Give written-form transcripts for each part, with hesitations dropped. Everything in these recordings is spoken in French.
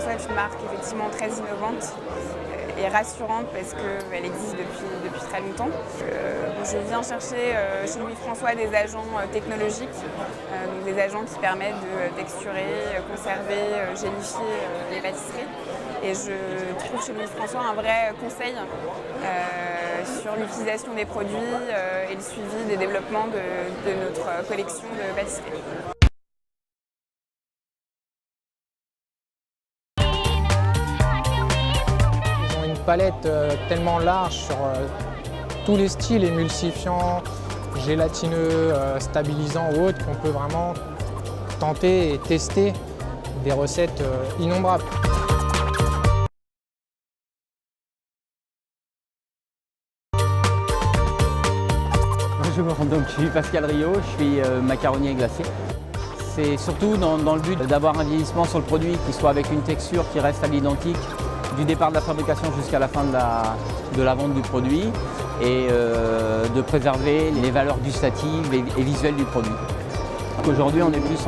François est une marque effectivement très innovante et rassurante parce qu'elle existe depuis très longtemps. Je viens chercher chez Louis François des agents technologiques, donc des agents qui permettent de texturer, conserver, gélifier les pâtisseries. Et je trouve chez Louis François un vrai conseil sur l'utilisation des produits et le suivi des développements de notre collection de pâtisseries. Ils ont une palette tellement large sur tous les styles, émulsifiants, gélatineux, stabilisants ou autres, qu'on peut vraiment tenter et tester des recettes innombrables. Bonjour, donc je suis Pascal Rio, je suis macaronier glacé. C'est surtout dans le but d'avoir un vieillissement sur le produit qui soit avec une texture qui reste à l'identique du départ de la fabrication jusqu'à la fin de la vente du produit et de préserver les valeurs gustatives et visuelles du produit. Aujourd'hui, on est plus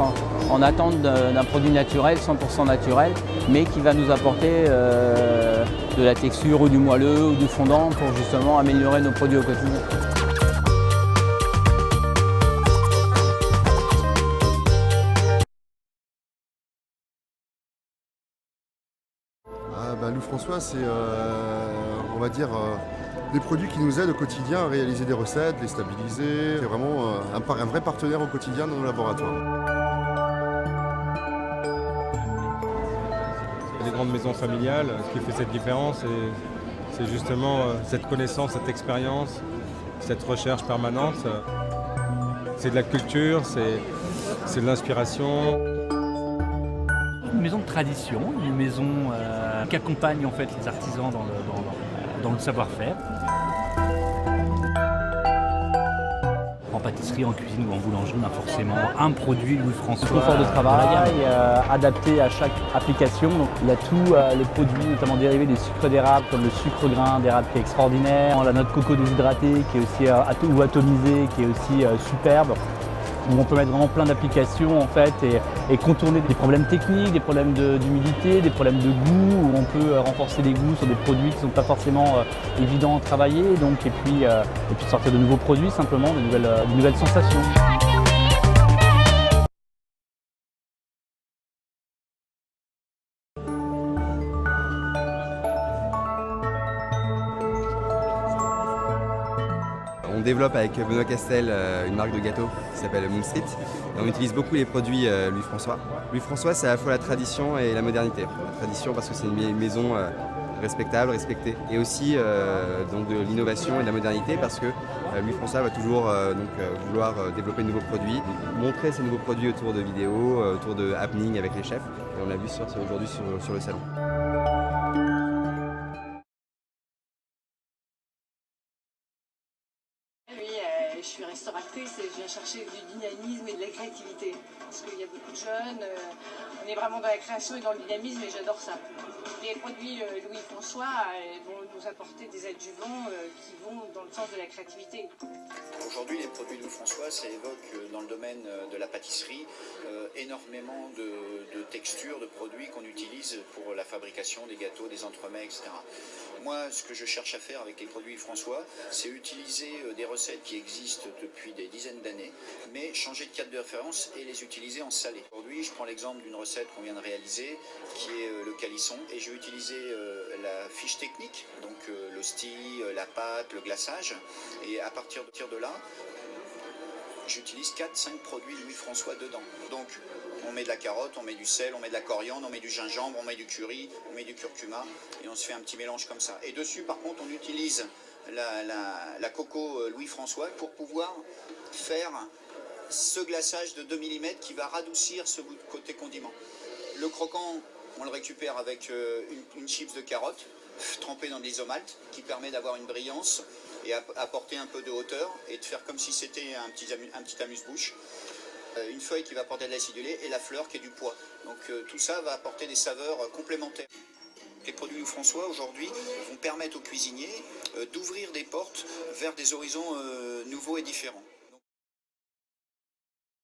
en attente d'un produit naturel, 100% naturel, mais qui va nous apporter de la texture ou du moelleux ou du fondant pour justement améliorer nos produits au quotidien. Louis François, c'est on va dire des produits qui nous aident au quotidien à réaliser des recettes, les stabiliser. C'est vraiment un vrai partenaire au quotidien dans nos laboratoires. Les grandes maisons familiales, ce qui fait cette différence, c'est justement cette connaissance, cette expérience, cette recherche permanente. C'est de la culture, c'est de l'inspiration. Une maison de tradition, une maison qui accompagne en fait les artisans dans le savoir-faire. En pâtisserie, en cuisine ou en boulangerie, on a forcément un produit Louis François. Confort de travail, adapté à chaque application. Donc, il y a tous les produits, notamment dérivés des sucres d'érable, comme le sucre grain d'érable qui est extraordinaire, la noix de coco déshydratée qui est aussi ou atomisée, qui est aussi superbe. Où on peut mettre vraiment plein d'applications en fait et contourner des problèmes techniques, des problèmes d'humidité, des problèmes de goût, où on peut renforcer les goûts sur des produits qui ne sont pas forcément évidents à travailler, donc, et puis sortir de nouveaux produits simplement, de nouvelles sensations. On développe avec Benoît Castel une marque de gâteaux qui s'appelle Moon Street. Et on utilise beaucoup les produits Louis François. Louis François, c'est à la fois la tradition et la modernité. La tradition parce que c'est une maison respectable, respectée. Et aussi donc de l'innovation et de la modernité parce que Louis François va toujours vouloir développer de nouveaux produits, montrer ces nouveaux produits autour de vidéos, autour de happening avec les chefs. Et on l'a vu aujourd'hui sur le salon. Je suis restauratrice et je viens chercher du dynamisme et de la créativité. Parce qu'il y a beaucoup de jeunes, on est vraiment dans la création et dans le dynamisme et j'adore ça. Les produits Louis François vont nous apporter des adjuvants qui vont dans le sens de la créativité. Aujourd'hui, les produits Louis François, ça évoque dans le domaine de la pâtisserie énormément de textures, de produits qu'on utilise pour la fabrication des gâteaux, des entremets, etc. Moi, ce que je cherche à faire avec les produits François, c'est utiliser des recettes qui existent depuis des dizaines d'années, mais changer de cadre de référence et les utiliser en salé. Aujourd'hui, je prends l'exemple d'une recette qu'on vient de réaliser, qui est le calisson, et je vais utiliser la fiche technique, donc l'hostie, la pâte, le glaçage, et à partir de là, j'utilise 4-5 produits Louis François dedans. Donc, on met de la carotte, on met du sel, on met de la coriandre, on met du gingembre, on met du curry, on met du curcuma, et on se fait un petit mélange comme ça. Et dessus, par contre, on utilise la coco Louis François pour pouvoir faire ce glaçage de 2 mm qui va radoucir ce côté condiment. Le croquant, on le récupère avec une chips de carotte trempée dans de l'isomalte qui permet d'avoir une brillance et apporter un peu de hauteur et de faire comme si c'était un petit amuse-bouche. Une feuille qui va apporter de l'acidulé et la fleur qui est du pois. Donc tout ça va apporter des saveurs complémentaires. Les produits Louis François aujourd'hui vont permettre aux cuisiniers d'ouvrir des portes vers des horizons nouveaux et différents.